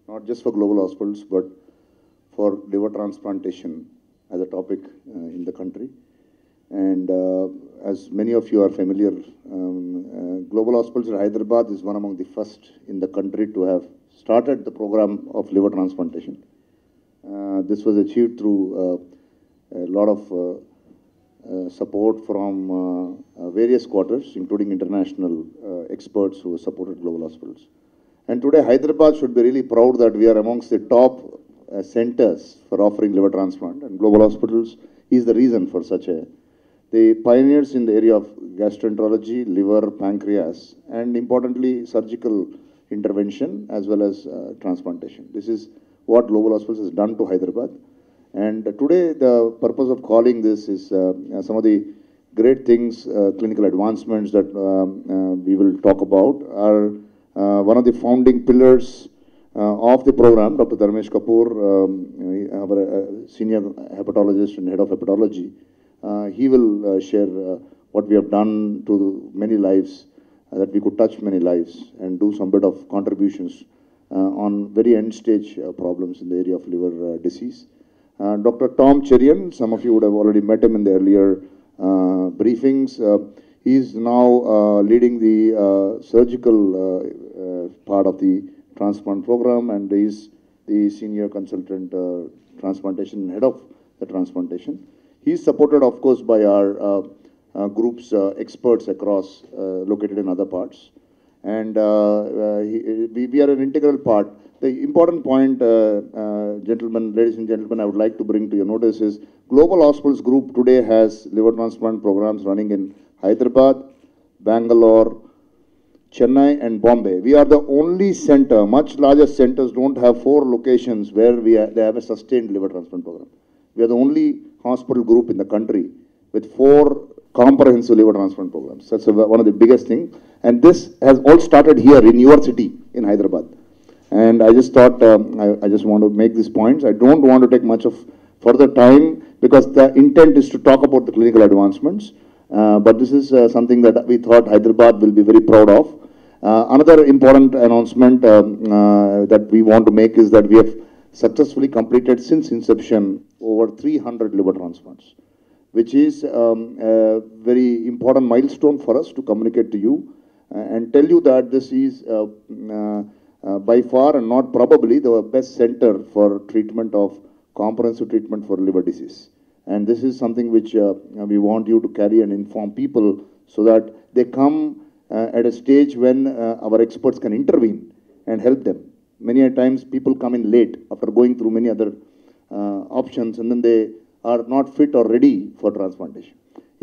Not just for global hospitals, but for liver transplantation as a topic in the country. And as many of you are familiar, Global Hospitals in Hyderabad is one among the first in the country to have started the program of liver transplantation. This was achieved through a lot of support from various quarters, including international experts who supported Global Hospitals. And today, Hyderabad should be really proud that we are amongst the top centers for offering liver transplant, and Global Hospitals is the reason for such a. The pioneers in the area of gastroenterology, liver, pancreas, and importantly, surgical intervention as well as transplantation. This is what Global Hospitals has done to Hyderabad. And today, the purpose of calling this is some of the great things, clinical advancements that we will talk about are one of the founding pillars of the program. Dr. Dharmesh Kapoor, our senior hepatologist and head of hepatology, he will share what we have done to many lives, that we could touch many lives and do some bit of contributions on very end stage problems in the area of liver disease. Dr. Tom Cherian, some of you would have already met him in the earlier briefings. He is now leading the surgical part of the transplant program, and he is the senior consultant transplantation head of the transplantation. He is supported, of course, by our group's experts across, located in other parts. And we are an integral part. The important point, gentlemen, ladies and gentlemen, I would like to bring to your notice is Global Hospitals Group today has liver transplant programs running in Hyderabad, Bangalore, Chennai and Bombay. We are the only center, much larger centers don't have 4 locations where they have a sustained liver transplant program. We are the only hospital group in the country with 4 comprehensive liver transplant programs. That's one of the biggest things. And this has all started here in your city, in Hyderabad. And I just thought, I just want to make these points. I don't want to take much of further time because the intent is to talk about the clinical advancements. But this is something that we thought Hyderabad will be very proud of. Another important announcement that we want to make is that we have successfully completed since inception over 300 liver transplants, which is a very important milestone for us to communicate to you and tell you that this is by far and not probably the best center for treatment of comprehensive treatment for liver disease. And this is something which we want you to carry and inform people so that they come at a stage when our experts can intervene and help them. Many a times people come in late after going through many other options and then they are not fit or ready for transplantation.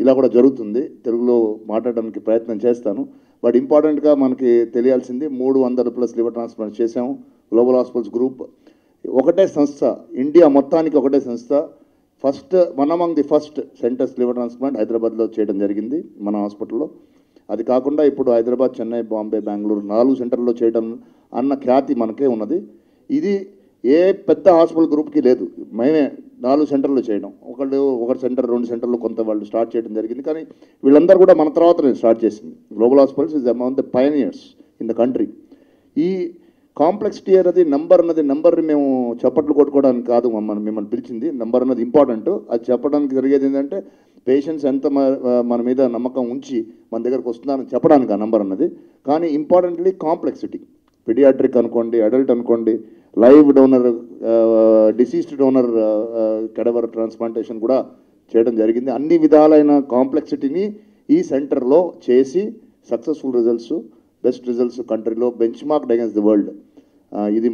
ఇలా కూడా జరుగుతుంది. తెలుగులో మాట్లాడడానికి ప్రయత్నం చేస్తాను. But ఇంపార్టెంట్గా మనకి తెలియాల్సింది 300+ liver transplant చేసాము. గ్లోబల్ హాస్పిటల్స్ గ్రూప్ ఒకటే సంస్థ, ఇండియా మొత్తానికి ఒకటే సంస్థ. First one among the first centres liver transplant హైదరాబాద్లో చేయడం జరిగింది మన హాస్పిటల్లో. అది కాకుండా ఇప్పుడు హైదరాబాద్, చెన్నై, బాంబే, బెంగళూరు 4 సెంటర్లో చేయడం అన్న ఖ్యాతి మనకే ఉన్నది. ఇది ఏ పెద్ద హాస్పిటల్ గ్రూప్కి లేదు. మేమే 4 సెంటర్లు చేయడం, ఒక సెంటర్ 2 సెంటర్లు కొంత వాళ్ళు స్టార్ట్ చేయడం జరిగింది. కానీ వీళ్ళందరూ కూడా మన తర్వాత నేను స్టార్ట్ చేసింది. Global Hospitals is among the pioneers in the country. ఈ కాంప్లెక్సిటీ అనేది నెంబర్ని మేము చప్పట్లు కొట్టుకోవడానికి కాదు మిమ్మల్ని పిలిచింది. నెంబర్ అన్నది ఇంపార్టెంట్. అది చెప్పడానికి జరిగేది ఏంటంటే పేషెంట్స్ ఎంత మన మీద నమ్మకం ఉంచి మన దగ్గరకు వస్తున్నారని చెప్పడానికి ఆ నెంబర్ అన్నది. కానీ ఇంపార్టెంట్లీ కాంప్లెక్సిటీ, పిడియాట్రిక్ అనుకోండి, అడల్ట్ అనుకోండి, live donor, deceased donor cadaver transplantation కూడా చేయడం జరిగింది. అన్ని విధాలైన కాంప్లెక్సిటీని ఈ సెంటర్లో చేసి సక్సెస్ఫుల్ రిజల్ట్స్, బెస్ట్ రిజల్ట్స్ కంట్రీలో benchmarked against the world. ఇది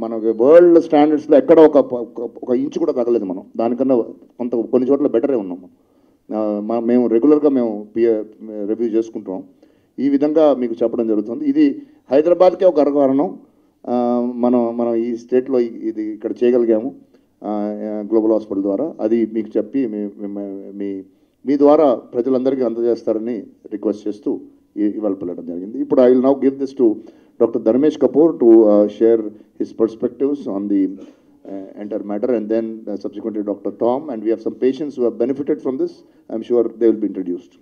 మనకి వరల్డ్ స్టాండర్డ్స్లో ఎక్కడ ఒక ఇంచు కూడా తగ్గలేదు. మనం దానికన్నా కొన్ని చోట్ల బెటరే ఉన్నాం. మేము రెగ్యులర్గా రివ్యూ చేసుకుంటాం. ఈ విధంగా మీకు చెప్పడం జరుగుతుంది. ఇది హైదరాబాద్కే ఒక గర్వకారణం. మనం ఈ స్టేట్లో ఇది ఇక్కడ చేయగలిగాము గ్లోబల్ హాస్పిటల్ ద్వారా. అది మీకు చెప్పి మీ ద్వారా ప్రజలందరికీ అందజేస్తారని రిక్వెస్ట్ చేస్తూ ఇవాళ పిలవడం జరిగింది. ఇప్పుడు I will now give this to doctor Dharmesh Kapoor to share his perspectives on the enter matter, and then subsequently Dr. Tom, and we have some patients who have benefited from this. I'm sure they will be introduced.